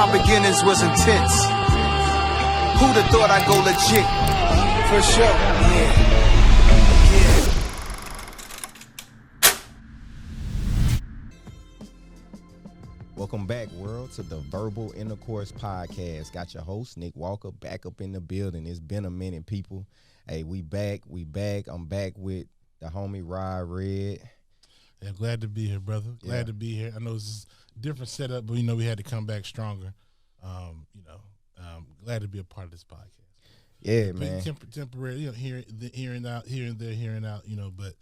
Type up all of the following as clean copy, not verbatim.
My beginnings was intense. Who'd have thought I'd go legit? For sure, yeah. Welcome back, world, to the Verbal Intercourse podcast. Got your host, Nick Walker, back up in the building. It's been a minute, people. Hey, we back. I'm back with the homie Rod Red. Yeah, glad to be here, brother. Glad to be here. I know it's a different setup, but we had to come back stronger. Glad to be a part of this podcast. Yeah, man. Temporary, here and out, but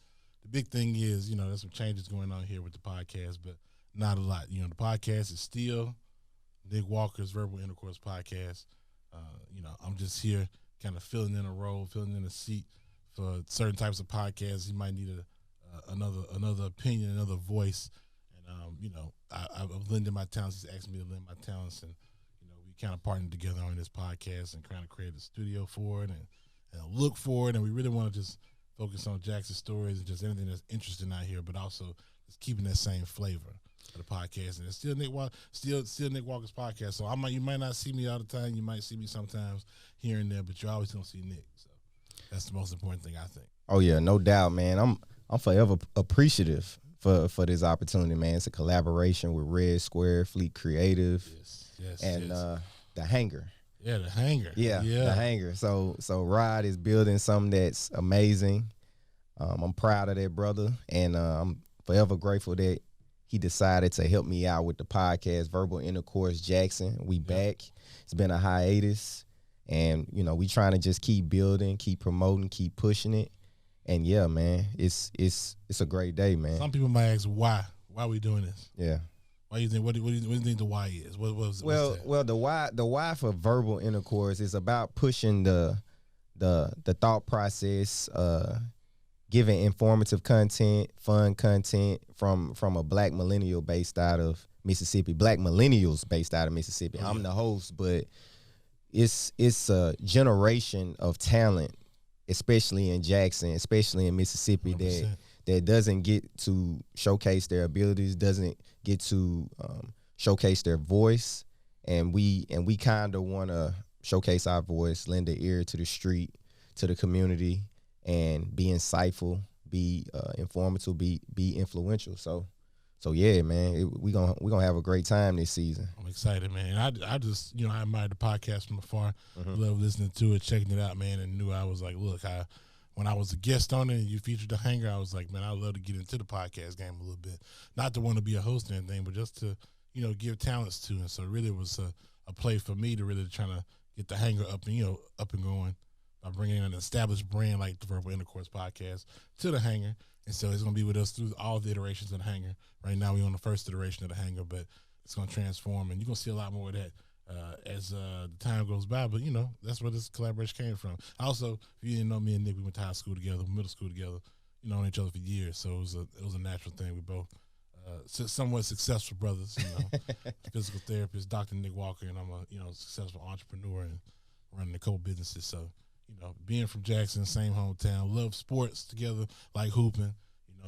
the big thing is, there's some changes going on here with the podcast, but not a lot. The podcast is still Nick Walker's Verbal Intercourse podcast. I'm just here kind of filling in a role, filling in a seat for certain types of podcasts. You might need another opinion, another voice. And, I've lended my talents. He's asked me to lend my talents. And, we kind of partnered together on this podcast and kind of created a studio for it and a look for it. And we really want to just focus on Jackson's stories and just anything that's interesting out here, but also just keeping that same flavor of the podcast. And it's still Nick Walker's podcast. So you might not see me all the time. You might see me sometimes here and there, but you're always going to see Nick. So that's the most important thing, I think. Oh yeah, no doubt, man. I'm forever appreciative for this opportunity, man. It's a collaboration with Red Square, Fleet Creative, and the Hangar. Yeah, the Hangar. Yeah, the Hangar. So Rod is building something that's amazing. I'm proud of that, brother, and I'm forever grateful that he decided to help me out with the podcast, Verbal Intercourse Jackson. We back. It's been a hiatus, and we trying to just keep building, keep promoting, keep pushing it. And yeah, man, it's a great day, man. Some people might ask why are we doing this? Yeah. Why you think? What do you think the why is? What's that? The why for Verbal Intercourse is about pushing the thought process, giving informative content, fun content from a black millennial based out of Mississippi. Black millennials based out of Mississippi. I'm the host, but it's a generation of talent, especially in Jackson, especially in Mississippi, 100%. that doesn't get to showcase their abilities, doesn't get to showcase their voice, and we kind of want to showcase our voice, lend an ear to the street, to the community, and be insightful, be informative, be influential. So yeah, man, we gonna have a great time this season. I'm excited, man. I just I admired the podcast from afar. Love listening to it, checking it out, man, and knew I was like, look, when I was a guest on it and you featured the Hangar, I was like, man, I'd love to get into the podcast game a little bit. Not to want to be a host or anything, but just to give talents to. And so really it was a play for me to really try to get the Hangar up and going by bringing in an established brand like the Verbal Intercourse podcast to the Hangar. And so it's going to be with us through all the iterations of the Hangar. Right now we're on the first iteration of the Hangar, but it's going to transform, and you're going to see a lot more of that as the time goes by. But, that's where this collaboration came from. Also, if you didn't know, me and Nick, we went to high school together, middle school together, known each other for years. So it was a natural thing. We both somewhat successful brothers, physical therapist, Dr. Nick Walker, and I'm a successful entrepreneur and running a couple businesses. So, being from Jackson, same hometown, love sports together, like hooping.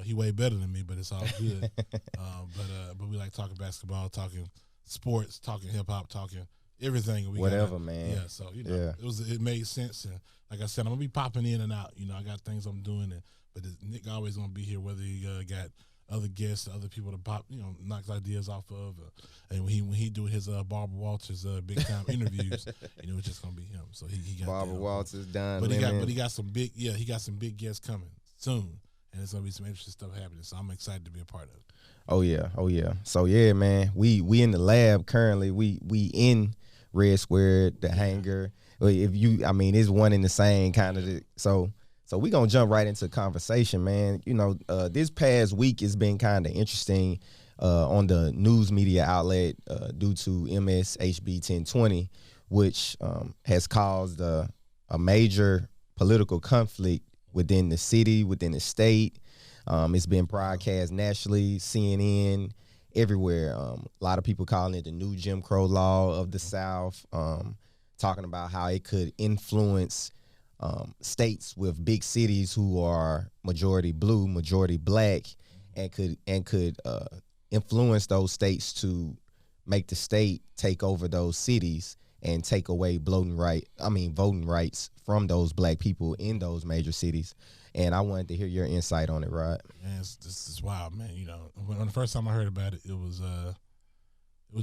He way better than me, but it's all good. But we like talking basketball, talking sports, talking hip hop, talking everything. Whatever, man. Yeah, so it made sense, and like I said, I'm gonna be popping in and out. I got things I'm doing, but Nick always gonna be here, whether he got other guests, other people to pop, knocks ideas off of, and when he do his Barbara Walters big time interviews, it's just gonna be him. So he got Barbara Walters done, but he got some big guests coming soon, and it's gonna be some interesting stuff happening. So I'm excited to be a part of it. Oh yeah. So yeah, man, we in the lab currently. We in Red Square, the Hangar. It's one in the same kind of. So we gonna jump right into conversation, man. This past week has been kind of interesting on the news media outlet due to MSHB 1020, which has caused a major political conflict within the city, within the state. It's been broadcast nationally, CNN, everywhere. A lot of people calling it the new Jim Crow law of the South, talking about how it could influence states with big cities who are majority blue, majority black, and could influence those states to make the state take over those cities and take away voting rights from those black people in those major cities. And I wanted to hear your insight on it, Rod. Man, this is wild, man. You know, when the first time I heard about it, it was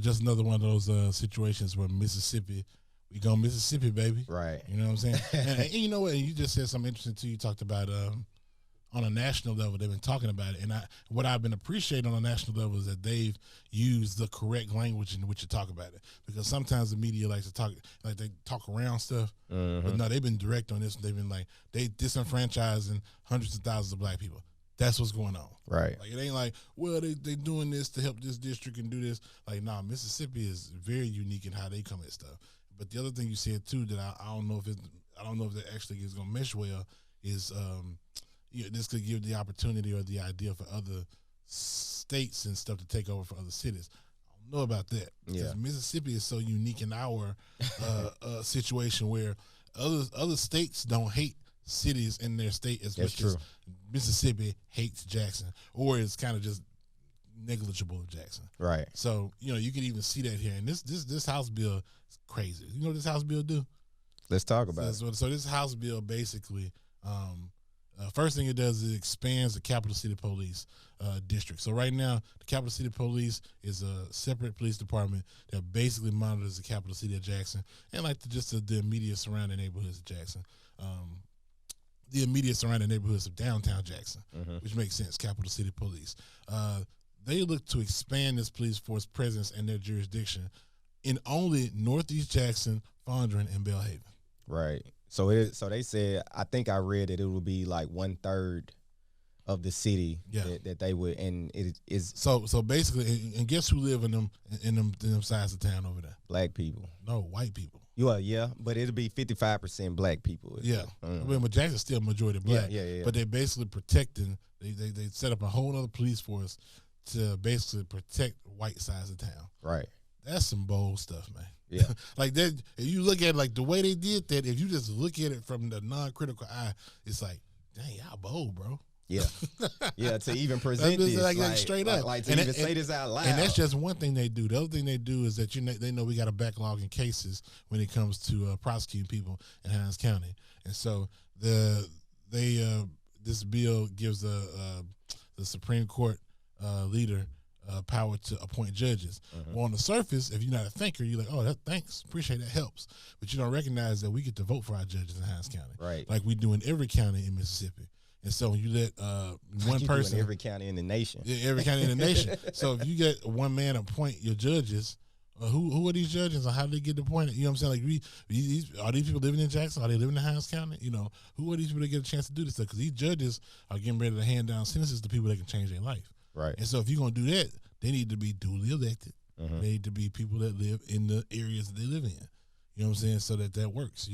just another one of those situations where Mississippi, we go Mississippi, baby. Right. You know what I'm saying? and you know what? And you just said something interesting too. You talked about on a national level, they've been talking about it, and what I've been appreciating on a national level is that they've used the correct language in which to talk about it. Because sometimes the media likes to talk, like they talk around stuff, but no, they've been direct on this. They've been like they disenfranchising hundreds of thousands of black people. That's what's going on. Right. Like it ain't like, well, they doing this to help this district and do this. Like, nah, Mississippi is very unique in how they come at stuff. But the other thing you said too that I don't know if that actually is gonna mesh well is this could give the opportunity or the idea for other states and stuff to take over for other cities. I don't know about that because Mississippi is so unique in our situation where other states don't hate cities in their state as much as Mississippi hates Jackson, or it's kind of just negligible of Jackson. Right. So you can even see that here. And this House bill is crazy. You know what this House bill do? Let's talk about it. So this House bill basically. First thing it does is it expands the Capital City Police district. So right now, the Capital City Police is a separate police department that basically monitors the capital city of Jackson and like the immediate surrounding neighborhoods of Jackson, the immediate surrounding neighborhoods of downtown Jackson, which makes sense. Capital City Police. They look to expand this police force presence and their jurisdiction in only Northeast Jackson, Fondren, and Belhaven. Right. So they said, I think I read that it would be like 1/3 of the city that they would, and it is so basically, and guess who live in them sides of town over there? Black people. No, white people. Yeah, but it'll be 55% black people. Yeah, but Jackson's still majority black. Yeah. But they're basically protecting. They set up a whole other police force to basically protect white sides of town. Right. That's some bold stuff, man. Yeah. Like that, if you look at like the way they did that, if you just look at it from the non-critical eye, it's like, dang, y'all bold, bro. Yeah. Yeah, to even present this. Like straight up. Like to even say this out loud. And that's just one thing they do. The other thing they do is that they know we got a backlog in cases when it comes to prosecuting people in Hines County. And so this bill gives the Supreme Court leader power to appoint judges. Well, on the surface, if you're not a thinker, you're like, oh, thanks, appreciate that, helps. But you don't recognize that we get to vote for our judges in Hines County, right? Like we do in every county in Mississippi. And so when you let one person, in every county in the nation, every county in the nation. So if you get one man appoint your judges, who are these judges and how do they get appointed? You know what I'm saying? Like are these people living in Jackson? Are they living in Hines County? Who are these people that get a chance to do this stuff? Because these judges are getting ready to hand down sentences to people that can change their life. Right. And so if you're going to do that, they need to be duly elected. They need to be people that live in the areas that they live in. You know what I'm saying? So that works.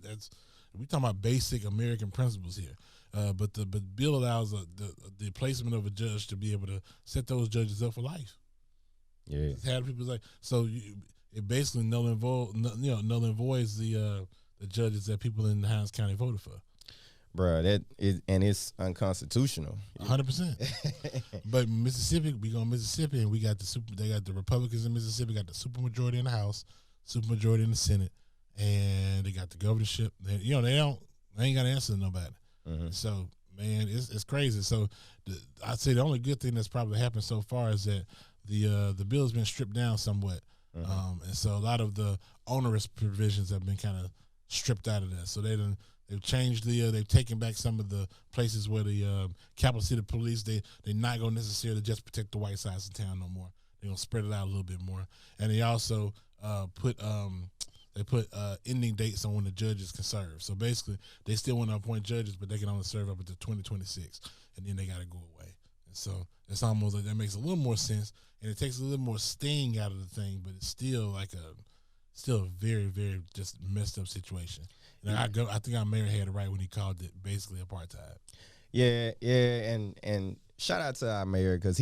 That's we talking about basic American principles here. But the bill allows the placement of a judge to be able to set those judges up for life. Yeah. Have people like it basically null and voids the judges that people in Hines County voted for. Bruh, it's unconstitutional. 100%. But Mississippi, we go to Mississippi, and they got the Republicans in Mississippi, got the supermajority in the House, supermajority in the Senate, and they got the governorship. They ain't got to answer to nobody. So man, it's crazy. So I'd say the only good thing that's probably happened so far is that the bill has been stripped down somewhat, and so a lot of the onerous provisions have been kind of stripped out of that. So they've changed they've taken back some of the places where the Capital City Police they're not gonna necessarily just protect the white sides of town no more. They're gonna spread it out a little bit more, and they also put ending dates on when the judges can serve. So basically, they still want to appoint judges, but they can only serve up until 2026, and then they got to go away. And so it's almost like that makes a little more sense, and it takes a little more sting out of the thing, but it's still a very, very just messed up situation. And I think our mayor had it right when he called it basically apartheid. Yeah, and shout out to our mayor because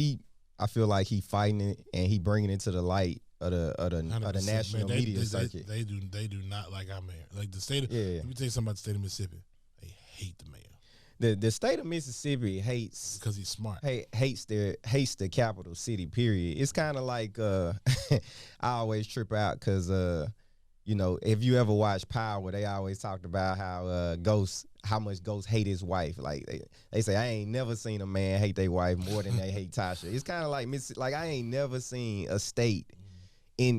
I feel like he fighting it and he bringing it to the light of the national media circuit. They do not like our mayor. Like the state of, let me tell you something about the state of Mississippi. They hate the mayor. the state of Mississippi hates because he's smart. hates the capital city. Period. It's kind of like I always trip out because you know, if you ever watch Power, they always talked about how how much Ghost hate his wife. Like they say, I ain't never seen a man hate their wife more than they hate Tasha. It's kind of like I ain't never seen a state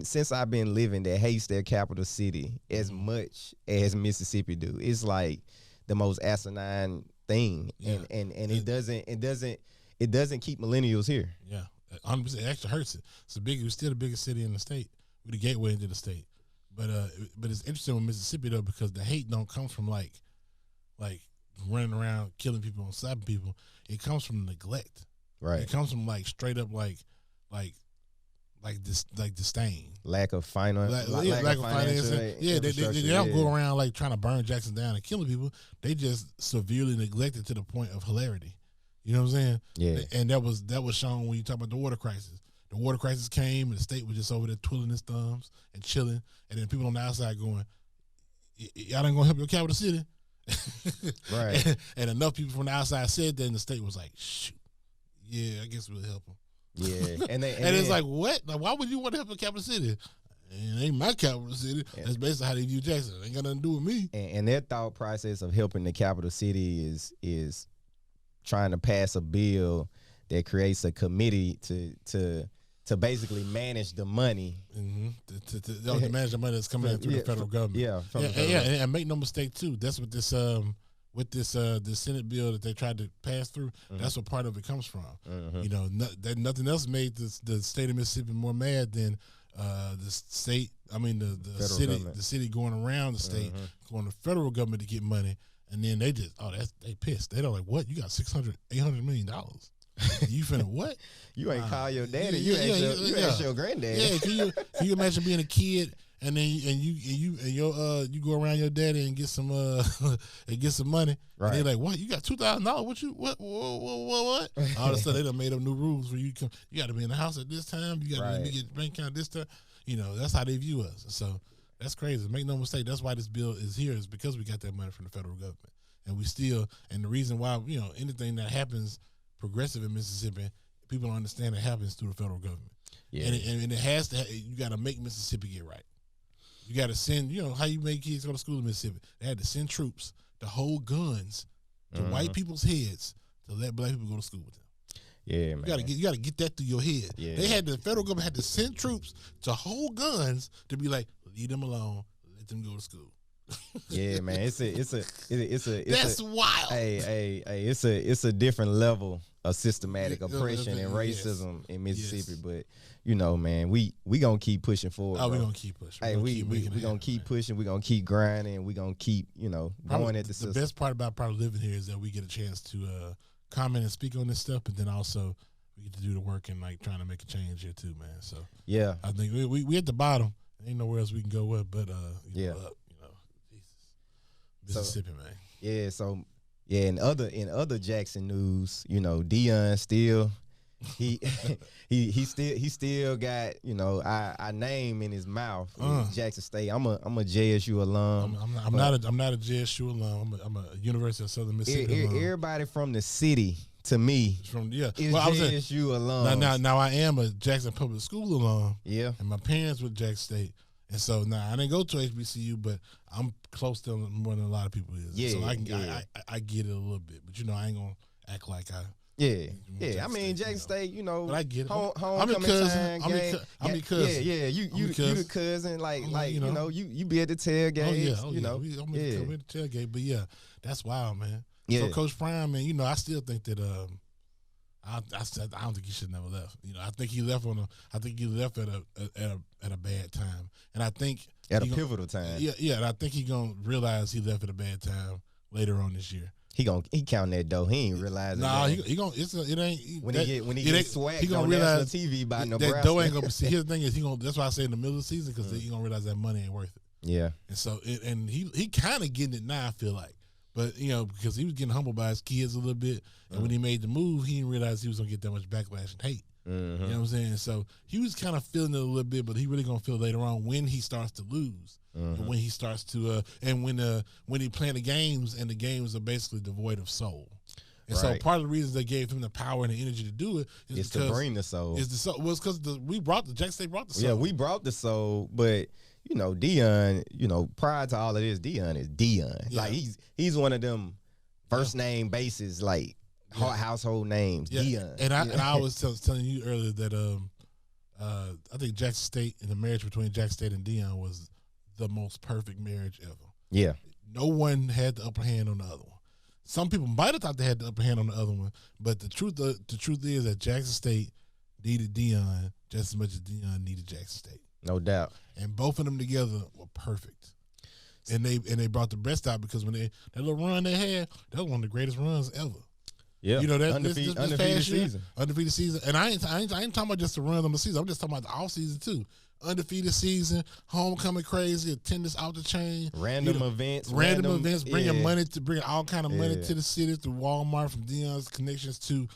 since I've been living that hates their capital city as much as Mississippi do. It's like the most asinine thing, and it doesn't keep millennials here. Yeah, 100%. It actually hurts it. We're still the biggest city in the state. We're the gateway into the state. But it's interesting with Mississippi though, because the hate don't come from like running around killing people and slapping people. It comes from neglect. Right. It comes from like straight up like disdain. Lack of finance. Lack of finance. Yeah, they don't go around like trying to burn Jackson down and killing people. They just severely neglected to the point of hilarity. You know what I'm saying? Yeah. And that was shown when you talk about the water crisis. The water crisis came and the state was just over there twiddling its thumbs and chilling, and then people on the outside going, "Y'all ain't gonna help your capital city." Right. And enough people from the outside said that, and the state was like, "Shoot, yeah, I guess we'll help them." Yeah, and it's like, what? Like, why would you want to help a capital city? And it ain't my capital city. Yeah. That's basically how they view Jackson. It ain't got nothing to do with me. And their thought process of helping the capital city is trying to pass a bill that creates a committee to basically manage the money. Mm-hmm. To manage the money that's coming in through the federal government. Yeah, and make no mistake too. That's what this this Senate bill that they tried to pass through. Mm-hmm. That's what part of it comes from. Mm-hmm. You know, nothing else made the state of Mississippi more mad than the state. I mean, the city government. The city going around the state, going to the federal government to get money, and then they just they pissed. They're like, what? You got $800 million. You finna what? You ain't call your daddy. You ask your granddaddy. Yeah, can you imagine being a kid and then you go around your daddy and get some money. Right. And they're like, what? You got $2,000? What? What? All of a sudden they done made up new rules where you got to be in the house at this time. You got to get bank account this time. You know, that's how they view us. So that's crazy. Make no mistake. That's why this bill is here, is because we got that money from the federal government, and the reason why anything that happens progressive in Mississippi, people don't understand it happens through the federal government. Yeah. And it has to. You got to make Mississippi get right. You got to send. How you make kids go to school in Mississippi? They had to send troops to hold guns to white people's heads to let black people go to school with them. Yeah, man. You got to get that through your head. Yeah. The federal government had to send troops to hold guns to be like, leave them alone, let them go to school. Yeah, man. It's That's wild. Hey, it's a different level of systematic oppression and racism in Mississippi, but man, we gonna keep pushing forward. Oh, we gonna keep pushing. Hey, we gonna keep pushing. We gonna keep grinding. We gonna keep going at the system. The best part about probably living here is that we get a chance to comment and speak on this stuff, but then also we get to do the work and like trying to make a change here too, man. So yeah, I think we at the bottom. Ain't nowhere else we can go with, but up, Mississippi, man. Yeah, so in other Jackson news, Deion still he still got our name in his mouth. Jackson State. I'm a JSU alum. I'm not a JSU alum. I'm a University of Southern Mississippi alum. Everybody from the city to me is JSU alum. Now I am a Jackson Public School alum. Yeah, and my parents were Jackson State. And so now I didn't go to HBCU, but I'm close to them more than a lot of people is. Yeah, so I get it a little bit, but I ain't gonna act like I. Yeah. I mean, Jackson State, but I get it. I'm your cousin. I'm your cousin. Yeah. You the cousin. Like you be at the tailgate. I'm at the tailgate. But yeah, that's wild, man. Yeah. So Coach Prime, man, I still think that I don't think he should never left. I think he left at a bad time, and I think at a pivotal time. Yeah, and I think he gonna realize he left at a bad time later on this year. He counting that dough. He ain't realizing. Nah, he gonna. It ain't when he gets swag. He gonna realize TV by Nebraska. That dough ain't gonna. See, here's the thing is that's why I say in the middle of the season, because he gonna realize that money ain't worth it. Yeah, and so he kind of getting it now. I feel like. But, because he was getting humbled by his kids a little bit. And when he made the move, he didn't realize he was going to get that much backlash and hate. You know what I'm saying? So he was kind of feeling it a little bit, but he really gonna feel later on when he starts to lose, and when he starts to, and when he playing the games and the games are basically devoid of soul. And so part of the reason they gave him the power and the energy to do it is because to bring the soul. Is the soul? Well, it's because Jackson State brought the soul. Yeah, we brought the soul, but you know, Deion, you know, prior to all of this, Deion is Deion. Yeah. Like he's one of them first name bases, like household names. Deion. And I was telling you earlier that I think Jackson State and the marriage between Jackson State and Deion was the most perfect marriage ever. Yeah. No one had the upper hand on the other one. Some people might have thought they had the upper hand on the other one, but the truth is that Jackson State needed Deion just as much as Deion needed Jackson State. No doubt. And both of them together were perfect. And they brought the best out because when that little run they had, that was one of the greatest runs ever. Yeah, you know that undefeated season. Undefeated season, and I ain't talking about just the run on the season. I'm just talking about the off season too. Undefeated season, homecoming crazy, attendance out the chain, random events, bringing all kind of money to the city through Walmart from Deion's connections to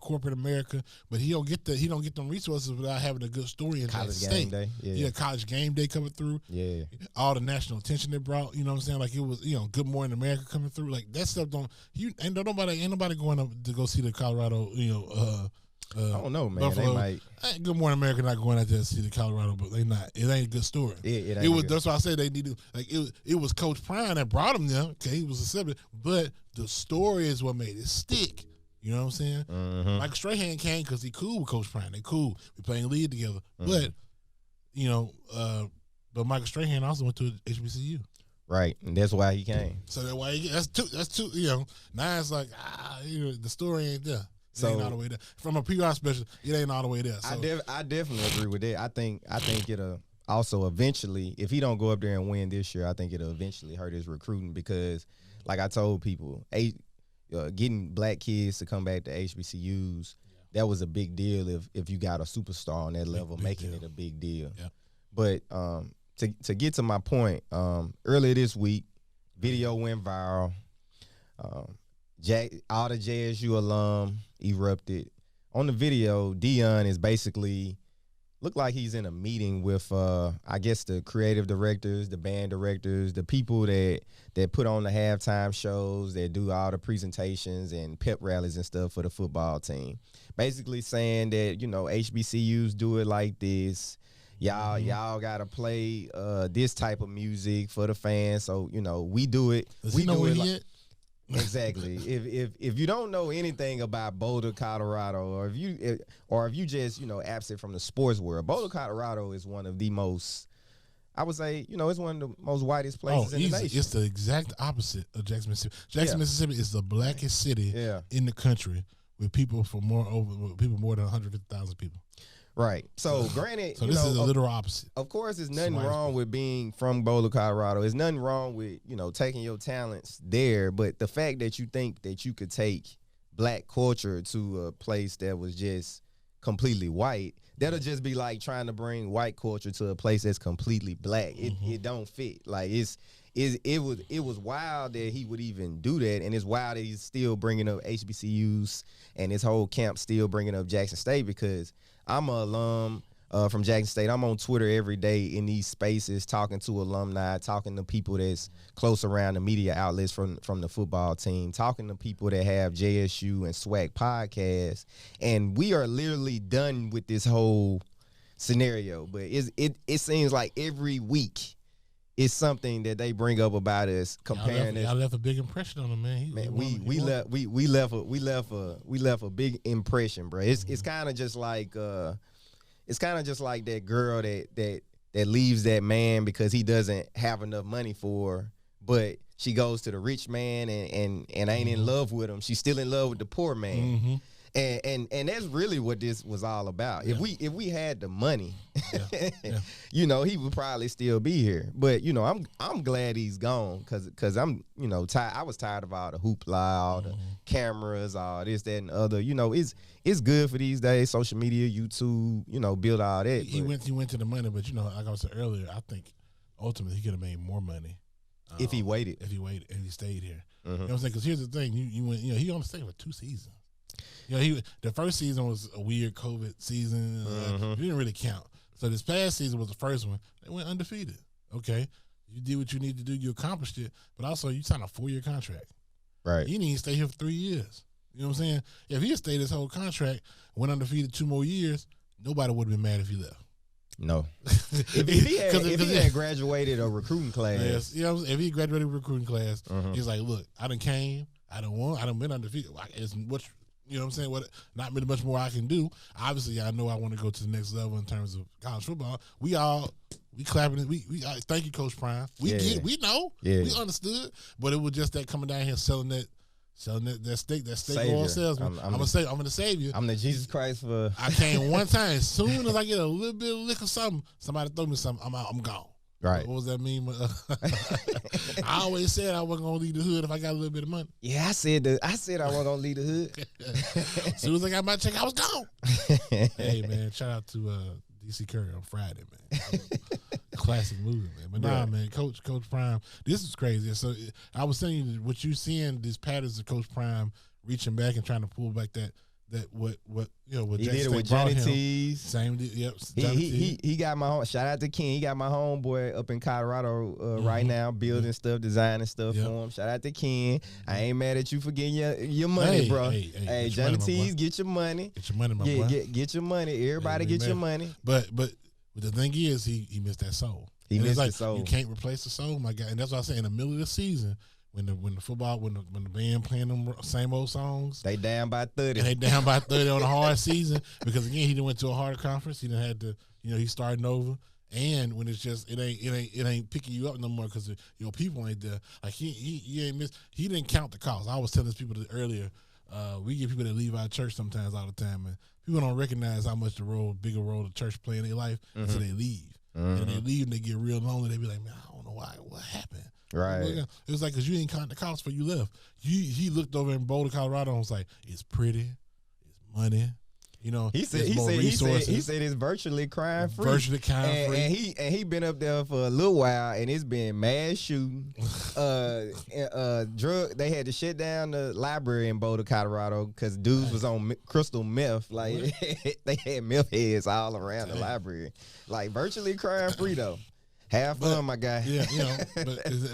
corporate America. But he don't get them resources without having a good story in college game day. College game day coming through. Yeah, all the national attention they brought. You know what I'm saying? Like it was Good Morning America coming through. Like that stuff ain't nobody going up to go see the Colorado. I don't know, man. Buffalo. They might. Good Morning America not going out there to see the Colorado, but they not. It ain't a good story. It was. That's why I say they needed. Like it was Coach Prime that brought him there. Okay, he was a seven, but the story is what made it stick. You know what I'm saying? Mm-hmm. Michael Strahan came because he cool with Coach Prime. They cool. We playing lead together. Mm-hmm. But Michael Strahan also went to HBCU. Right, and that's why he came. So that's why that's two. Now it's like the story ain't there. It ain't all the way there. From a PR special, it ain't all the way there. So. I definitely agree with that. I think it'll also eventually, if he don't go up there and win this year, I think it'll eventually hurt his recruiting because, like I told people, getting black kids to come back to HBCUs, that was a big deal if you got a superstar on that level, making it a big deal. Yeah. But to get to my point, earlier this week, video went viral. All the JSU alum erupted. On the video, Deion is basically looked like he's in a meeting with I guess the creative directors, the band directors, the people that put on the halftime shows, that do all the presentations and pep rallies and stuff for the football team. Basically saying that, HBCUs do it like this. Y'all gotta play this type of music for the fans. So, we do it. We know where he at? Exactly. If you don't know anything about Boulder, Colorado, or if you just absent from the sports world, Boulder, Colorado is one of the most, I would say, it's one of the most whitest places in the nation. It's the exact opposite of Jackson, Mississippi. Jackson, Mississippi is the blackest city in the country with people more than 150,000 people. Right. So granted, so this is a literal opposite. Of course, there's nothing wrong with being from Boulder, Colorado. There's nothing wrong with, taking your talents there. But the fact that you think that you could take black culture to a place that was just completely white, that'll just be like trying to bring white culture to a place that's completely black. It don't fit. Like it was wild that he would even do that, and it's wild that he's still bringing up HBCUs and his whole camp still bringing up Jackson State, because I'm an alum from Jackson State. I'm on Twitter every day in these spaces talking to alumni, talking to people that's close around the media outlets from the football team, talking to people that have JSU and SWAC podcasts, and we are literally done with this whole scenario. But it seems like every week it's something that they bring up about us, comparing us. I left a big impression on him, man. We left a big impression, bro. It's kind of just like that girl that leaves that man because he doesn't have enough money for her, but she goes to the rich man and ain't in love with him. She's still in love with the poor man. Mm-hmm. And that's really what this was all about. Yeah. If we had the money, he would probably still be here. But I'm glad he's gone because I'm tired. I was tired of all the hoopla, all the cameras, all this, that, and the other. It's good for these days. Social media, YouTube, build all that. He went to the money, but like I said earlier, I think ultimately he could have made more money if he waited. If he waited and he stayed here. Mm-hmm. You know what I'm saying? Because here's the thing: you went. He only stayed for 2 seasons. You know, the first season was a weird COVID season. It didn't really count. So this past season was the first one. They went undefeated. Okay, you did what you need to do. You accomplished it. But also, you signed a 4-year contract. Right. You need to stay here for 3 years. You know what I'm saying? If he had stayed his whole contract, went undefeated 2 more years, nobody would have been mad if he left. No. if he had graduated a recruiting class. Yes, you know, if he graduated a recruiting class, he's like, look, I done came, I done been undefeated. It's what, you know what I'm saying? What, not really much more I can do. Obviously, I know I want to go to the next level in terms of college football. We clapping it. We thank you, Coach Prime. We know, we understood, but it was just that coming down here selling that steak oil salesman. I'm gonna save you. I'm the Jesus Christ for. I came one time. As soon as I get a little bit of liquor, something, somebody throw me something, I'm out. I'm gone. Right. What was that mean? I always said I wasn't gonna leave the hood if I got a little bit of money. Yeah, I said I wasn't gonna leave the hood. As soon as I got my check, I was gone. Hey man, shout out to DC Curry on Friday, man. Classic movie, man. But nah, man, Coach Prime, this is crazy. So I was saying what you seeing these patterns of Coach Prime reaching back and trying to pull back that what you know what he did it with Johnny T's. Same, yep. He got my shout out to Ken. He got my homeboy up in Colorado right now, building stuff, designing stuff for him. Shout out to Ken. I ain't mad at you for getting your money, bro. Hey, Johnny T's, get your money. Get your money, my boy. Get your money. Everybody get your money. But the thing is, he missed that soul. He missed the soul. You can't replace the soul, my guy. And that's why I say in the middle of the season, when the band playing them same old songs, they down by 30. And they down by 30 on a hard season because again he done went to a harder conference. He done had to, you know, he's starting over. And when it's just it ain't picking you up no more because your people ain't there. Like he ain't missed. He didn't count the cost. I was telling these people that earlier. We get people that leave our church sometimes all the time, and people don't recognize how much bigger role the church play in their life until they leave. And they leave and they get real lonely. They be like, man, I don't know why. What happened? Right. It was like, because you ain't counting the cost for you left. He looked over in Boulder, Colorado, and was like, it's pretty, it's money. You know, he said it's virtually crime free. Virtually crime free. And he been up there for a little while, and it's been mass shooting. They had to shut down the library in Boulder, Colorado, because dudes was on crystal meth. Like they had meth heads all around the library. Like virtually crime free though. Have fun, my guy. Yeah, you know,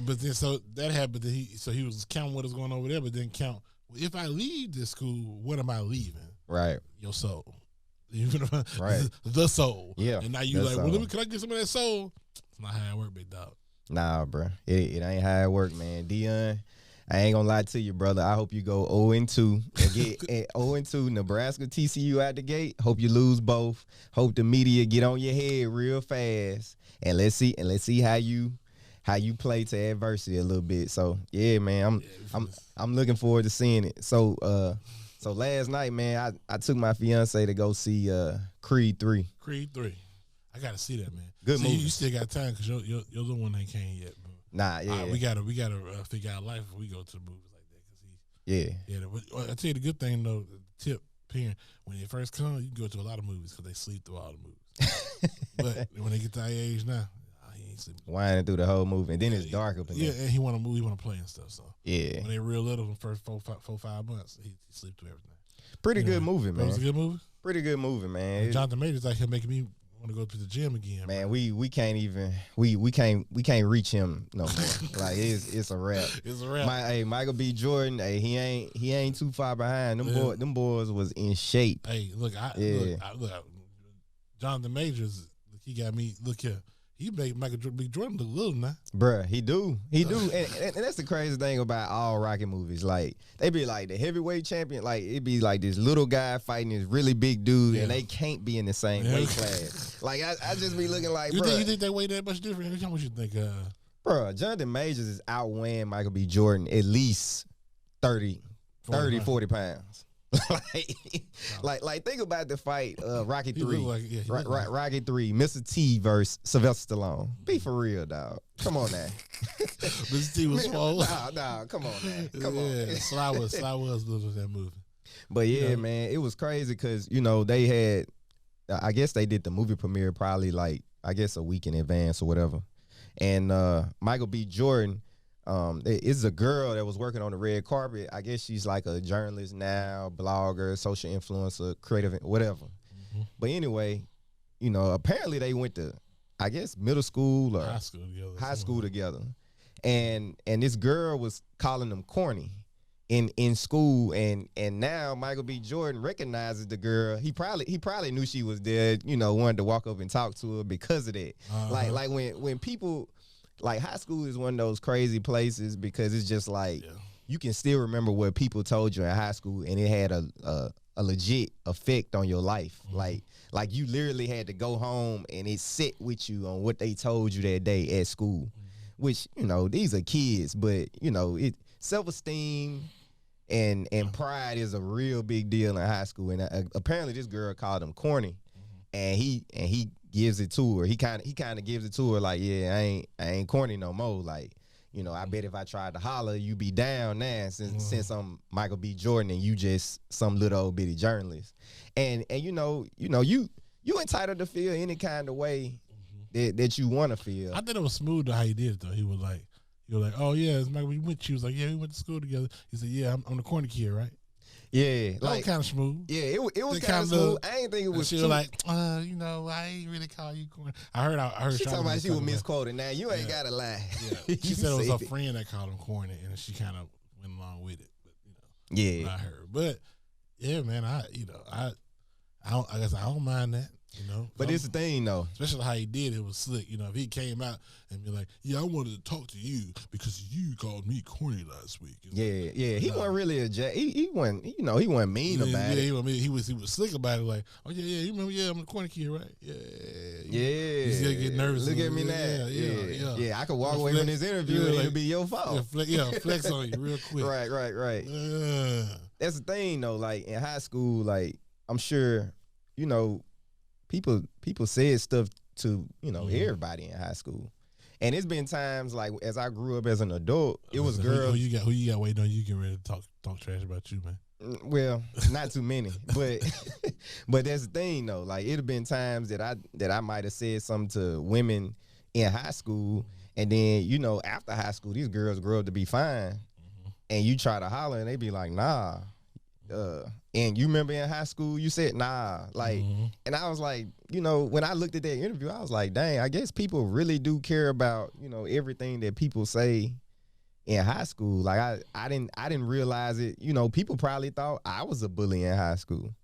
but then so that happened. He was counting what was going on over there, but then count. If I leave this school, what am I leaving? Right. Your soul. Right. The soul. Yeah. And now you like, well, can I get some of that soul? It's not how it work, big dog. Nah, bro. It ain't how it work, man. Dion, I ain't gonna lie to you, brother. I hope you go 0-2 and get 0-2 Nebraska TCU out the gate. Hope you lose both. Hope the media get on your head real fast. And let's see how you play to adversity a little bit. So yeah, man, I'm looking forward to seeing it. So last night, man, I took my fiance to go see Creed 3. Creed 3. I gotta see that, man. Good movie. You still got time because your little one ain't came yet. Bro. Nah, yeah. We gotta figure out life if we go to the movies like that because yeah. I tell you the good thing though, the tip parent when they first come, you can go to a lot of movies because they sleep through all the movies. But when they get to our age now, he ain't sleeping. Winding through the whole movie, and then it's dark up in there. Yeah, and he want to move, he want to play and stuff. So yeah, when they real little, the first 4-5 months, he sleep through everything. Pretty good movie, man. That was a good movie. Pretty good movie, man. Jonathan Majors out here making me want to go to the gym again. Man, we can't even we can't reach him no more. Like it's a wrap. It's a wrap. Michael B. Jordan, he ain't too far behind. Them boys was in shape. Hey, look, Jonathan Majors, he got me. Look here, he made Michael B. Jordan look little now. Bruh, he do, and that's the crazy thing about all Rocky movies. Like they be like the heavyweight champion, like it be like this little guy fighting this really big dude, and they can't be in the same weight class. Like I just be looking like, you think they weigh that much different? How much you think? Bruh, Jonathan Majors is outweighing Michael B. Jordan at least 30, 40 pounds. like think about the fight Rocky 3. Rocky 3, Mr. T versus Sylvester Stallone. Be for real, dog. Come on now. Mr. T was small. Nah, come on, man. Come on. Sly was little that movie. But yeah, man, it was crazy because they had, I guess they did the movie premiere probably like I guess a week in advance or whatever, and Michael B. Jordan It's a girl that was working on the red carpet. I guess she's like a journalist now, blogger, social influencer, creative, whatever. Mm-hmm. But anyway, you know, apparently they went to, I guess, middle school or high school together. And this girl was calling them corny in school, and now Michael B. Jordan recognizes the girl. He probably knew she was there, you know, wanted to walk up and talk to her because of that. Like when people, like, high school is one of those crazy places because it's just like you can still remember what people told you in high school, and it had a legit effect on your life. Mm-hmm. Like you literally had to go home and it sit with you on what they told you that day at school. Mm-hmm. Which, you know, these are kids, but you know, self-esteem and pride is a real big deal in high school. And apparently this girl called him corny, and he gives it to her. He kind of gives it to her like, yeah, I ain't corny no more. Like, you know, I bet if I tried to holler, you be down now since I'm Michael B. Jordan and you just some little old bitty journalist. And you know you entitled to feel any kind of way that you want to feel. I thought it was smooth how he did it though. He was like, oh yeah, it's Michael. We went. She was like, yeah, we went to school together. He said, yeah, I'm the corny kid, right? Yeah, that was kind of smooth. Yeah, it was kind of smooth. I ain't think it was. She was like, you know, I ain't really call you corny. I heard. She talking about she was misquoted. Now you ain't gotta lie. Yeah. She said it was her friend that called him corny, and she kind of went along with it. But, you know, not her. But yeah, man, I guess I don't mind that. You know, but it's the thing though, especially how he did it was slick. You know, if he came out and be like, "Yeah, I wanted to talk to you because you called me corny last week." Yeah, he wasn't really a jack. He wasn't, you know, he wasn't mean about it. Yeah, he was slick about it. Like, oh yeah, you remember? Yeah, I'm the corny kid, right? Yeah. You still get nervous. Look at me now. Yeah. I could walk away from this interview and it'll be your fault. Flex on you real quick. Right. That's the thing though. Like in high school, like I'm sure, you know, people said stuff to, you know, everybody in high school. And it's been times like as I grew up as an adult, it was girls. Who you got waiting on you getting ready to talk trash about you, man? Well, not too many, but that's the thing though. Like it'd have been times that I might have said something to women in high school, and then, you know, after high school, these girls grow up to be fine, and you try to holler and they be like, nah. And you remember in high school, you said, nah, like, and I was like, you know, when I looked at that interview, I was like, dang, I guess people really do care about, you know, everything that people say in high school. Like I didn't realize it. You know, people probably thought I was a bully in high school.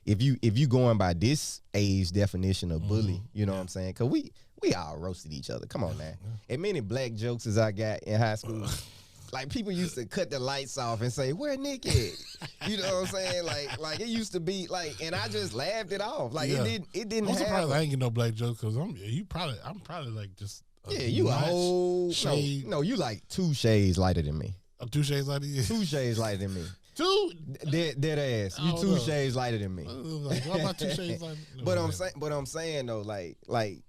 If you going by this age definition of bully, you know what I'm saying? Cause we all roasted each other. Come on now. As many black jokes as I got in high school. Like people used to cut the lights off and say, "Where Nick at?" You know what I'm saying? Like it used to be like, and I just laughed it off. Like it didn't. I'm surprised I ain't get no black jokes because I'm probably like just you a whole shade. No, you like 2 shades lighter than me. 2 shades lighter than you. 2 shades lighter than me. 2 dead ass. You 2 shades lighter than me. Like, what about 2 shades lighter? But I'm saying though, like.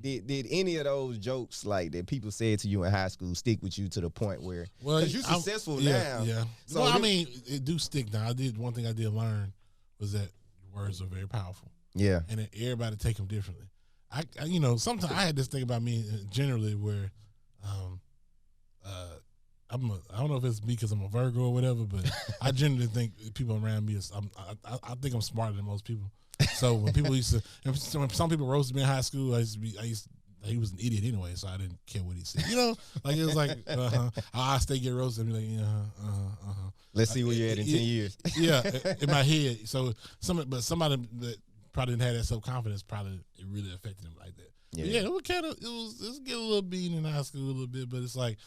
Did any of those jokes like that people said to you in high school stick with you to the point where, because you're successful now? Yeah. So well, I mean, it do stick now. One thing I did learn was that words are very powerful. Yeah. And that everybody take them differently. I you know, sometimes I had this thing about me generally where, I don't know if it's me because I'm a Virgo or whatever, but I generally think people around me I think I'm smarter than most people. So when people when some people roasted me in high school, he was an idiot anyway, so I didn't care what he said. You know, like it was like I stay get roasted and be like, Let's see where you're at in 10 years. Yeah, in my head. So somebody that probably didn't have that self confidence, it really affected him like that. Yeah, it was it was get a little beaten in high school a little bit, but it's like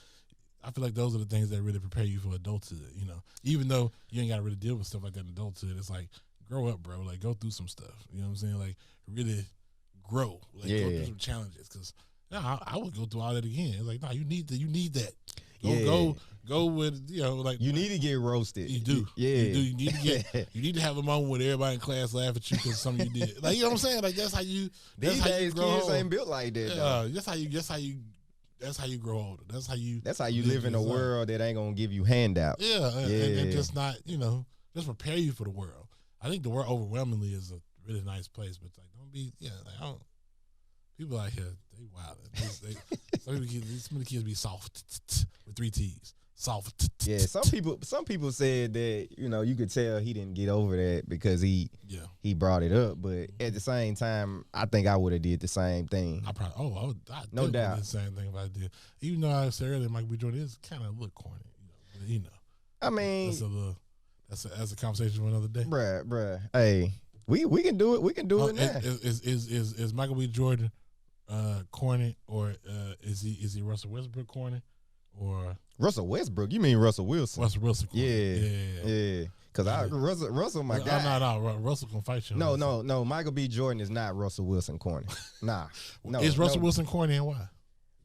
I feel like those are the things that really prepare you for adulthood. You know, even though you ain't got to really deal with stuff like that in adulthood, it's like, grow up, bro. Like, go through some stuff. You know what I'm saying? Like, really grow. Like, go through some challenges. Because I would go through all that again. It's like, no, you need that. Go with, you know, like, you need to get roasted. You do. Yeah. You need to get. You need to have a moment where everybody in class laugh at you because something you did. Like, you know what I'm saying? Like, that's how you. These days, kids ain't built like that. Though. That's how you grow older. That's how you live in a world that ain't gonna give you handouts. And just not, you know, just prepare you for the world. I think the world overwhelmingly is a really nice place, but like, don't be, people out here, they wild. Some of the kids be soft with with 3 T's. Soft. Yeah, some people said that, you know, you could tell he didn't get over that because he brought it up, but at the same time, I think I would have did the same thing. I probably no doubt did the same thing if I did. Even though I said earlier, Michael B. Jordan is kind of a little corny, you know. I mean, that's a conversation for another day. Bruh. Hey, we can do it. We can do it now. Is Michael B. Jordan corny, or is he Russell Westbrook corny, or Russell Westbrook? You mean Russell Wilson? Russell Wilson corny. Yeah. Because Russell, my guy. No. Russell can fight you. No. Michael B. Jordan is not Russell Wilson corny. Nah. No. Is Russell Wilson corny, and why?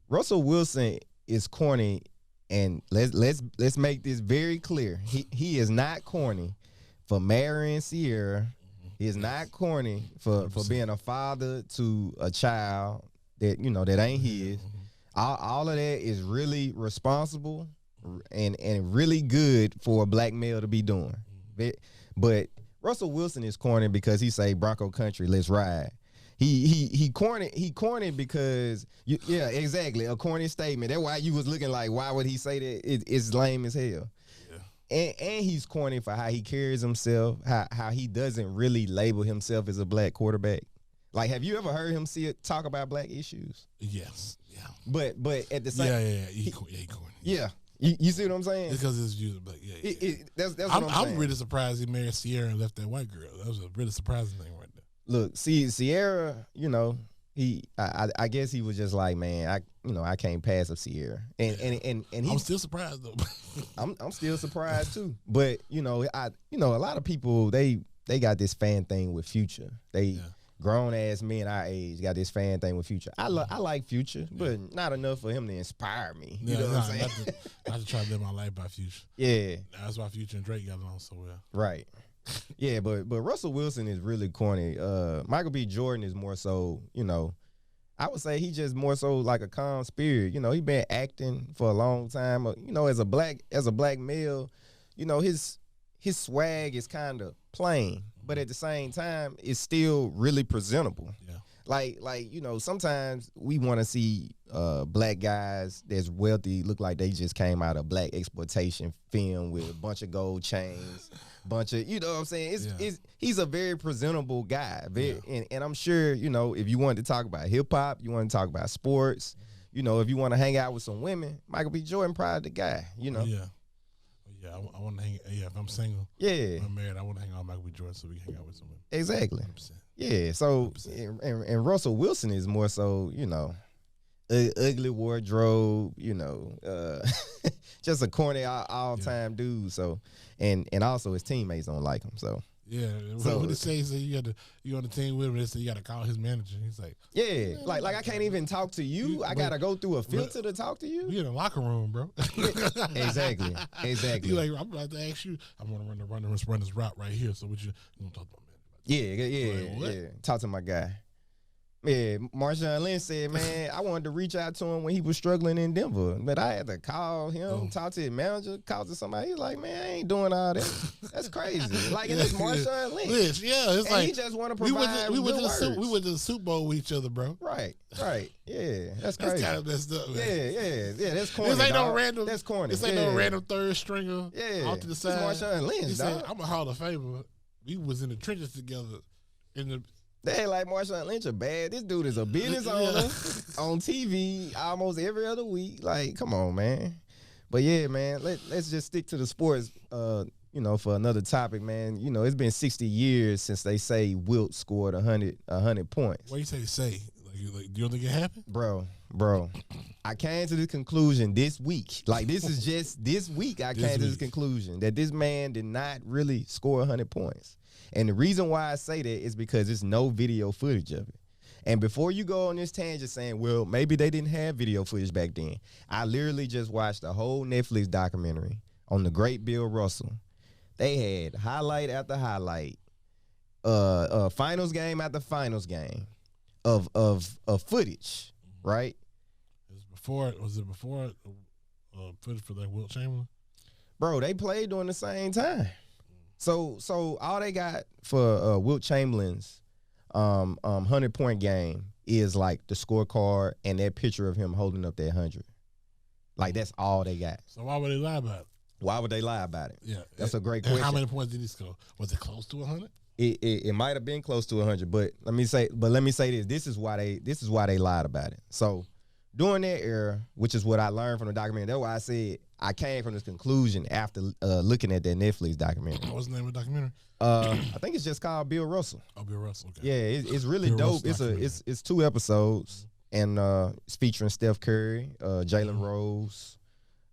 Russell Wilson is corny, and let's make this very clear. He is not corny for marrying Sierra. He is not corny for being a father to a child that, you know, that ain't his. All of that is really responsible and really good for a black male to be doing. But Russell Wilson is corny because he say Bronco Country, let's ride. He corny because exactly, a corny statement. That's why you was looking like, why would he say that? It's lame as hell. Yeah. And he's corny for how he carries himself, how he doesn't really label himself as a black quarterback. Like, have you ever heard him talk about black issues? Yes. Yeah. But at the same he corny. Yeah. You see what I'm saying? Because it's views, but that's what I'm saying. I'm really surprised he married Sierra and left that white girl. That was a really surprising thing right there. Look, see, Sierra, you know, I guess he was just like, man, I can't pass up Sierra, and I'm still surprised though. I'm still surprised too. But you know, a lot of people they got this fan thing with Future. Grown ass men our age got this fan thing with Future. I like Future, but not enough for him to inspire me. You know what I'm saying? Not to try to live my life by Future. Yeah, that's why Future and Drake got along so well. Right. Yeah, but Russell Wilson is really corny. Michael B. Jordan is more so, you know, I would say he just more so like a calm spirit. You know, he been acting for a long time. You know, as a black male, you know, his swag is kind of plain, but at the same time, it's still really presentable. Yeah. Like you know, sometimes we want to see black guys that's wealthy look like they just came out of black exploitation film with a bunch of gold chains, bunch of, you know what I'm saying? He's a very presentable guy. And I'm sure, you know, if you wanted to talk about hip hop, you want to talk about sports, you know, if you want to hang out with some women, Michael B. Jordan probably the guy, you know. Yeah, I want to hang. Yeah, if I'm single, if I'm married, I want to hang out with Michael B. Jordan so we can hang out with some women. Exactly. 100%. Yeah. So, and Russell Wilson is more so, you know, ugly wardrobe, you know, just a corny all time dude. So, and also his teammates don't like him. So. Yeah, so when they say you on the team with him, they say you got to call his manager. He's like, yeah, like I can't even talk to you. I gotta go through a filter to talk to you. You in the locker room, bro. Exactly. You like, I'm about to ask you. I'm gonna run this route right here. So what you gonna talk about, man? Yeah. Talk to my guy. Yeah, Marshawn Lynch said, man, I wanted to reach out to him when he was struggling in Denver, but I had to call him, talk to his manager, call to somebody. He's like, man, I ain't doing all that. That's crazy. Like, it's Marshawn Lynch. Yeah, it's like he just want to provide we went to the Super Bowl with each other, bro. Right. Yeah, that's crazy. That's kind of messed up, man. Yeah, that's corny. This ain't no random. That's corny. This ain't no random third stringer. Yeah, off to the side. It's Marshawn Lynch. He said, I'm a Hall of Famer. We was in the trenches together in the. They ain't like Marshawn Lynch are bad. This dude is a business owner on TV almost every other week. Like, come on, man. But yeah, man, let's just stick to the sports. You know, for another topic, man. You know, it's been 60 years since they say Wilt scored 100 points. What do you say? Like, do you don't think it happened, bro? I came to the conclusion this week. Like, this is just this week. I came to this conclusion that this man did not really score 100 points. And the reason why I say that is because there's no video footage of it. And before you go on this tangent saying, well, maybe they didn't have video footage back then, I literally just watched a whole Netflix documentary on the great Bill Russell. They had highlight after highlight, finals game after finals game of footage, right? Was it before footage for that Wilt Chamberlain? Bro, they played during the same time. So all they got for Wilt Chamberlain's 100-point game is like the scorecard and that picture of him holding up that 100. Like that's all they got. So why would they lie about it? Why would they lie about it? Yeah, that's a great and question. How many points did he score? Was it close to 100? It might have been close to 100, but let me say this. This is why they lied about it. So during that era, which is what I learned from the documentary, that's why I said I came from this conclusion after looking at that Netflix documentary. What's the name of the documentary? I think it's just called Bill Russell. Oh, Bill Russell. Okay. Yeah, it's really Bill dope. It's 2 episodes, and it's featuring Steph Curry, Jalen Rose,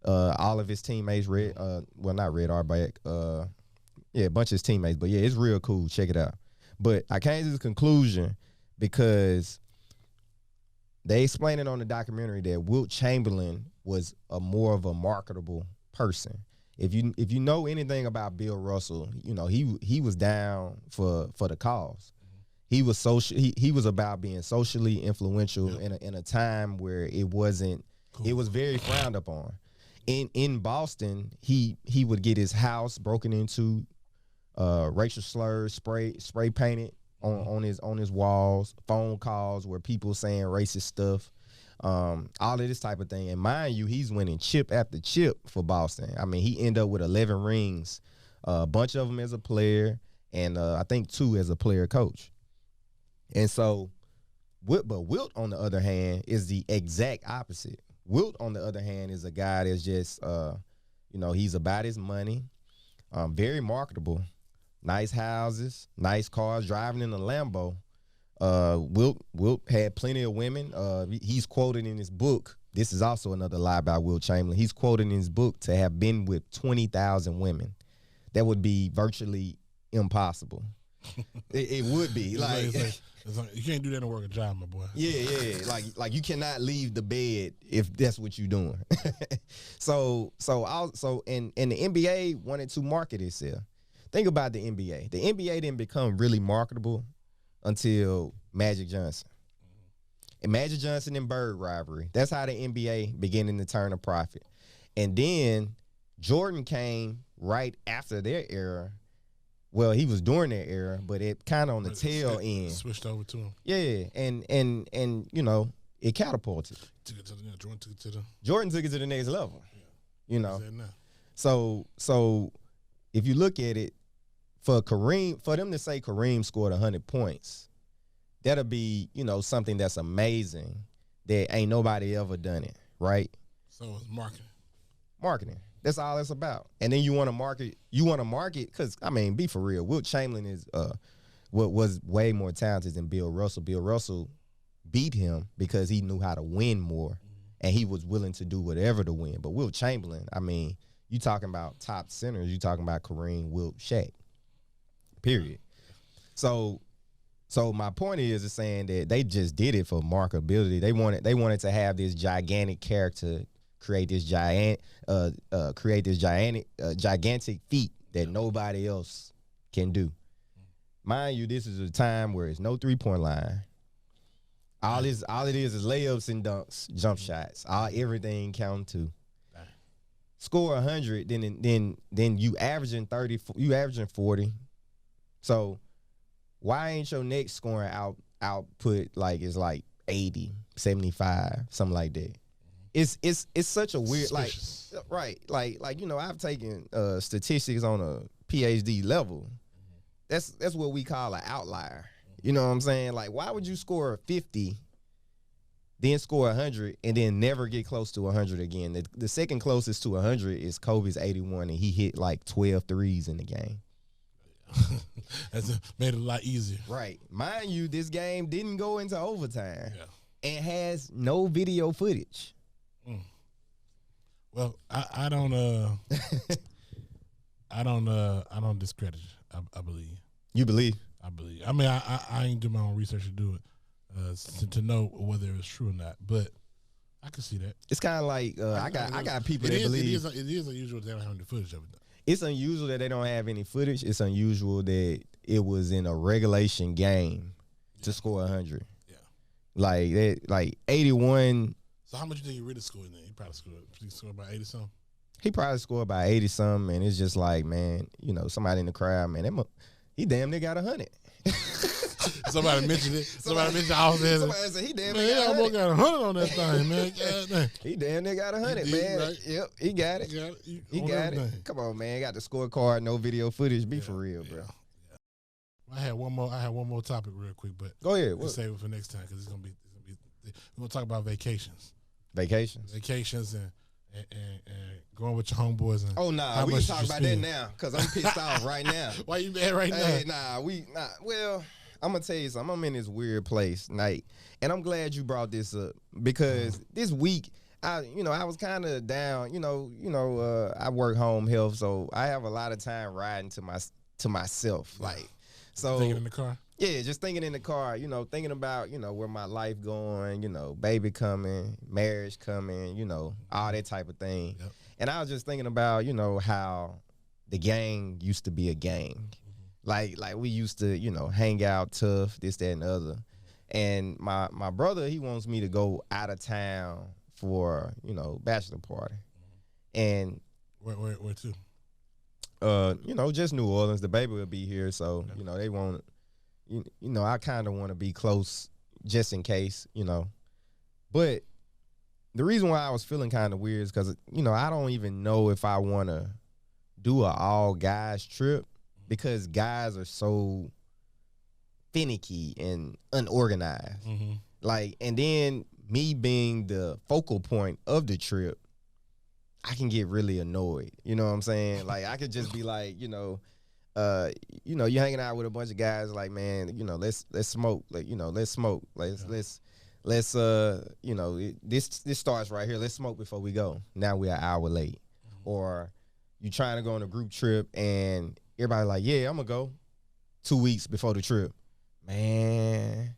all of his teammates. Not Red Auerbach. Yeah, a bunch of his teammates. But yeah, it's real cool. Check it out. But I came to this conclusion because they explained it on the documentary that Wilt Chamberlain was more of a marketable person. If you know anything about Bill Russell, you know he was down for the cause. He was he was about being socially influential in a time where it wasn't. Cool. It was very frowned upon. In Boston, he would get his house broken into, racial slurs spray painted on his walls, phone calls where people saying racist stuff. All of this type of thing. And mind you, he's winning chip after chip for Boston. I mean, he ended up with 11 rings, a bunch of them as a player, and I think 2 as a player coach. And so, but Wilt, on the other hand, is the exact opposite. Wilt, on the other hand, is a guy that's just, he's about his money, very marketable, nice houses, nice cars, driving in a Lambo. Wilt had plenty of women. He's quoted in his book. This is also another lie about Wilt Chamberlain. He's quoted in his book to have been with 20,000 women. That would be virtually impossible. it would be it's like, you can't do that and work a job, my boy. Yeah. Like you cannot leave the bed if that's what you're doing. So and the NBA wanted to market itself. Think about the NBA. The NBA didn't become really marketable until Magic Johnson. And Magic Johnson and Bird rivalry. That's how the NBA beginning to turn a profit. And then Jordan came right after their era. Well, he was during their era, but it kind of on the tail end. Switched over to him. Yeah, and it catapulted. Jordan took it to the next level. Yeah. So if you look at it, for them to say Kareem scored 100 points, that'll be, something that's amazing that ain't nobody ever done it, right? So it's marketing. Marketing. That's all it's about. And then you want to market because, be for real, Wilt Chamberlain is was way more talented than Bill Russell. Bill Russell beat him because he knew how to win more, and he was willing to do whatever to win. But Wilt Chamberlain, you talking about top centers, you talking about Kareem, Wilt, Shaq. Period. So my point is saying that they just did it for marketability. They wanted to have this gigantic character, create this gigantic feat that nobody else can do. Mind you, this is a time where it's no 3-point line. All it is layups and dunks, jump shots. Everything count to. Score 100, then you averaging 30, you averaging 40. So why ain't your next scoring output is 80, 75, something like that? It's such a weird right. I've taken statistics on a PhD level. That's what we call an outlier. You know what I'm saying? Like, why would you score 50, then score 100, and then never get close to 100 again? The second closest to 100 is Kobe's 81, and he hit 12 threes in the game. That's made it a lot easier. Right. Mind you, this game didn't go into overtime and has no video footage. Well, I don't discredit you. I believe. You believe? I believe. I ain't do my own research to do it to know whether it's true or not, but I can see that. It's kind of like I got people that believe it is unusual that they don't have any footage of it. It's unusual that they don't have any footage. It's unusual that it was in a regulation game to score 100. Yeah. Like 81. So how much do you think he really scored then? He probably scored about 80 something. He probably scored about 80 something, and it's just like, man, somebody in the crowd, man, he damn near got 100. Somebody mentioned it. Somebody mentioned I was there. Somebody said he damn Man, near he got almost 100. got 100 on that thing, man. God damn. He damn near got 100, He did, man. right? Yep, he got it. He got it. Come on, man. Got the scorecard, no video footage. Be for real, bro. I had one more topic real quick, but Go ahead. we'll save it for next time because we're gonna talk about vacations Vacations. and going with your homeboys. And Oh nah, we can talk about that now because I'm pissed off right now. Why you mad right Hey, now? Well, I'm gonna tell you something. I'm in this weird place, like, and I'm glad you brought this up because this week, I was kind of down. I work home health, so I have a lot of time riding to myself, like, so Thinking in the car. Yeah, just thinking in the car, thinking about, where my life going, baby coming, marriage coming, all that type of thing. Yep. And I was just thinking about, how the gang used to be a gang. Like we used to, hang out tough, this, that, and the other. And my brother, he wants me to go out of town for, bachelor party. And Where to? Just New Orleans. The baby will be here, so, they want I kind of want to be close just in case, But the reason why I was feeling kind of weird is because, I don't even know if I want to do an all guys trip because guys are so finicky and unorganized. Mm-hmm. Like, and then me being the focal point of the trip, I can get really annoyed. You know what I'm saying? Like, I could just be like, you hanging out with a bunch of guys, like, man, let's smoke, like, let's smoke, let's this starts right here. Let's smoke before we go. Now we're an hour late, or you trying to go on a group trip and everybody like, yeah, I'm gonna go 2 weeks before the trip, man.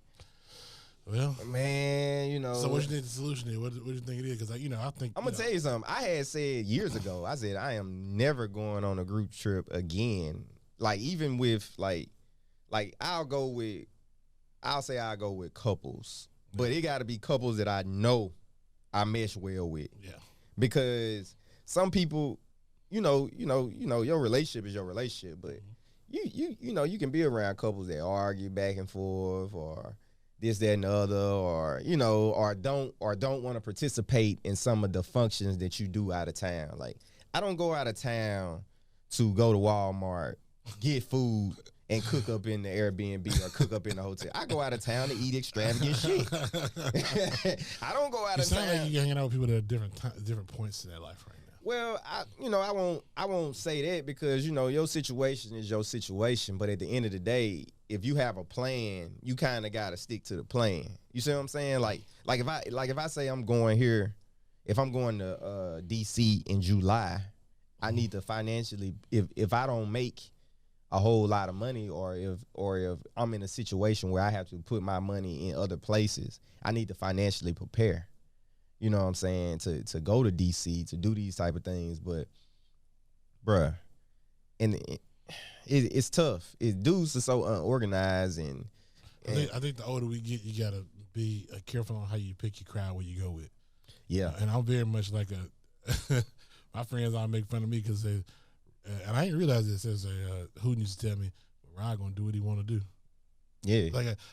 Well, man, So what you think the solution is? What do you think it is? Because I think I'm gonna tell you something. I had said years ago. I said I am never going on a group trip again. Like, even with like I'll go with couples, but it got to be couples that I know I mesh well with. Yeah. Because some people, your relationship is your relationship, but you can be around couples that argue back and forth, or this, that, and the other, or don't want to participate in some of the functions that you do out of town. Like, I don't go out of town to go to Walmart, get food, and cook up in the Airbnb or cook up in the hotel. I go out of town to eat extravagant shit. I don't go out of town. Like you're hanging out with people that are different points in their life right now. Well, I won't say that because your situation is your situation. But at the end of the day, if you have a plan, you kind of gotta stick to the plan. You see what I'm saying? Like if I say I'm going here, if I'm going to DC in July, I need to financially, if I don't make a whole lot of money, or if I'm in a situation where I have to put my money in other places, I need to financially prepare. You know what I'm saying? To go to DC to do these type of things, but bruh, and it's tough. Dudes are so unorganized, and I think the older we get, you gotta be careful on how you pick your crowd where you go with. Yeah, and I'm very much like my friends all make fun of me because they. And I didn't realize this. As Hoot used to tell me, Rod gonna do what he want to do. Yeah,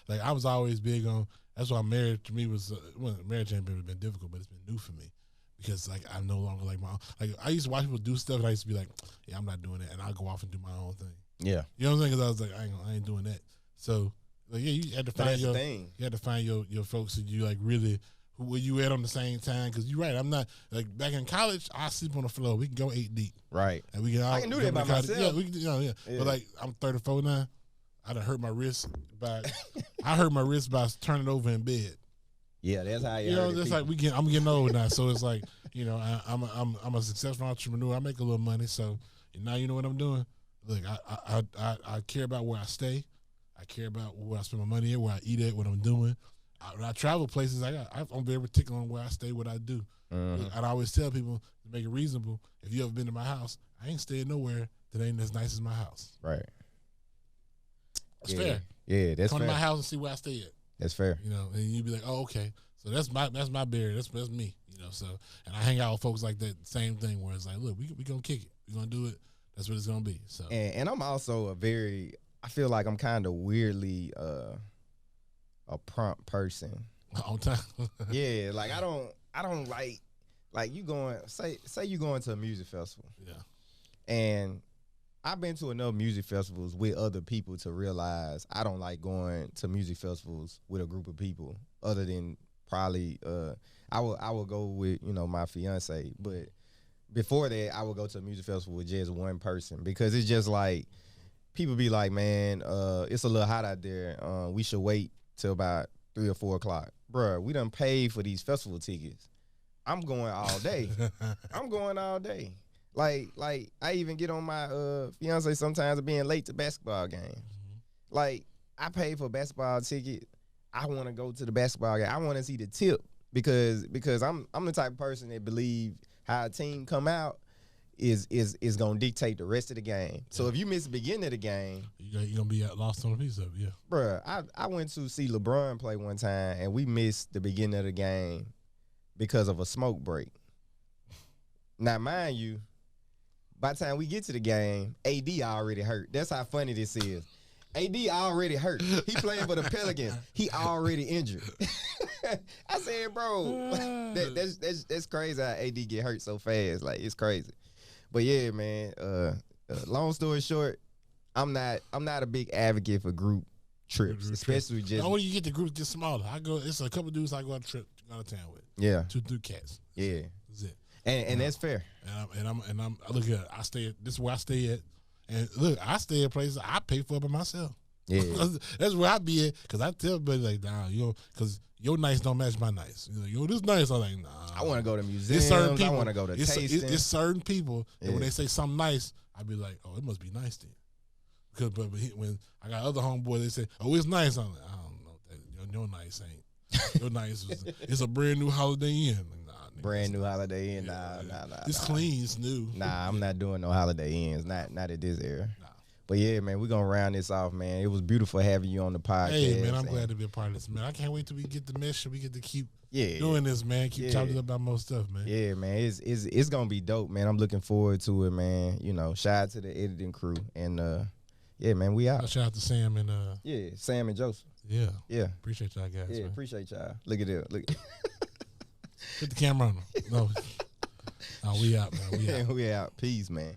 like I was always big on. That's why marriage to me was marriage ain't been difficult, but it's been new for me because like I'm no longer like I used to watch people do stuff, and I used to be like, yeah, I'm not doing that, and I'll go off and do my own thing. Yeah, you know what I'm saying? Because I was like, I ain't doing that. So like, yeah, you had to find your thing. You had to find your folks that you like really. Where you at on the same time? Because you're right. I'm not like back in college. I sleep on the floor. We can go 8 deep. Right. And we can. I can do that by myself. Yeah, we can. Yeah. But like I'm 34 now. I done hurt my wrist by. I hurt my wrist by turning over in bed. Yeah, that's how you know. It's like I'm getting old now, so it's like I'm a successful entrepreneur. I make a little money, so now you know what I'm doing. Look, I care about where I stay. I care about where I spend my money at, where I eat at, what I'm doing. When I travel places, I'm very particular on where I stay, what I do. I always tell people to make it reasonable. If you ever been to my house, I ain't staying nowhere that ain't as nice as my house. Right. That's fair. Yeah, that's Come fair. to my house and see where I stay at. That's fair. And you'd be like, oh, okay. So that's my barrier. That's me. So and I hang out with folks like that. Same thing where it's like, look, we gonna kick it. We gonna do it. That's what it's gonna be. So and I'm also a very I feel like I'm kind of weirdly a prompt person. On time. Yeah, like I don't like you going say you going to a music festival. Yeah. And I've been to enough music festivals with other people to realize I don't like going to music festivals with a group of people other than probably I will go with, you know, my fiance, but before that I would go to a music festival with just one person because it's just like people be like, man, it's a little hot out there. We should wait till about 3 or 4 o'clock. Bruh, we done paid for these festival tickets. I'm going all day. I'm going all day. Like I even get on my fiance sometimes of being late to basketball games. Mm-hmm. Like I paid for a basketball ticket. I want to go to the basketball game. I want to see the tip because I'm the type of person that believe how a team come out is gonna dictate the rest of the game. Yeah. So if you miss the beginning of the game, you're gonna be lost on a piece of it. Yeah, bruh. I went to see LeBron play one time and we missed the beginning of the game because of a smoke break. Now, mind you, by the time we get to the game, AD already hurt. That's how funny this is. AD already hurt. He playing for the Pelicans. He already injured. I said, bro, that's crazy how AD get hurt so fast. Like, it's crazy. But yeah, man. Long story short, I'm not a big advocate for group trips, especially just. When you get the group get smaller, it's a couple dudes I go on out of town with. Yeah, 2 cats. Yeah, that's it. And that's fair. And I'm look at I stay at this is where I stay at, and look, I stay at places I pay for it by myself. Yeah, that's where I be at because I tell everybody like, nah, because your nice don't match my nice. Yo, this nice. I'm like, nah. I want to go to museums. I want to go to tasting. It's certain people that when they say something nice, I be like, oh, it must be nice then. Because but when I got other homeboys, they say, oh, it's nice. I'm like, I don't know. Your nice ain't. Your nice it's a brand new Holiday Inn. Nah, nigga, brand new Holiday Inn. Nah. It's clean. It's new. Nah, I'm not doing no Holiday Inns. Not at this era. Nah. But yeah, man, we're gonna round this off, man. It was beautiful having you on the podcast. Hey, man, I'm glad to be a part of this, man. I can't wait till we get the mesh and we get to keep doing this, man. Keep talking about more stuff, man. Yeah, man. It's gonna be dope, man. I'm looking forward to it, man. You know, shout out to the editing crew. And yeah, man, we out. Shout out to Sam and Sam and Joseph. Yeah. Appreciate y'all guys. Yeah, man. Appreciate y'all. Look at it. Look. Put the camera on them. No, we out, man. We out. Peace, man.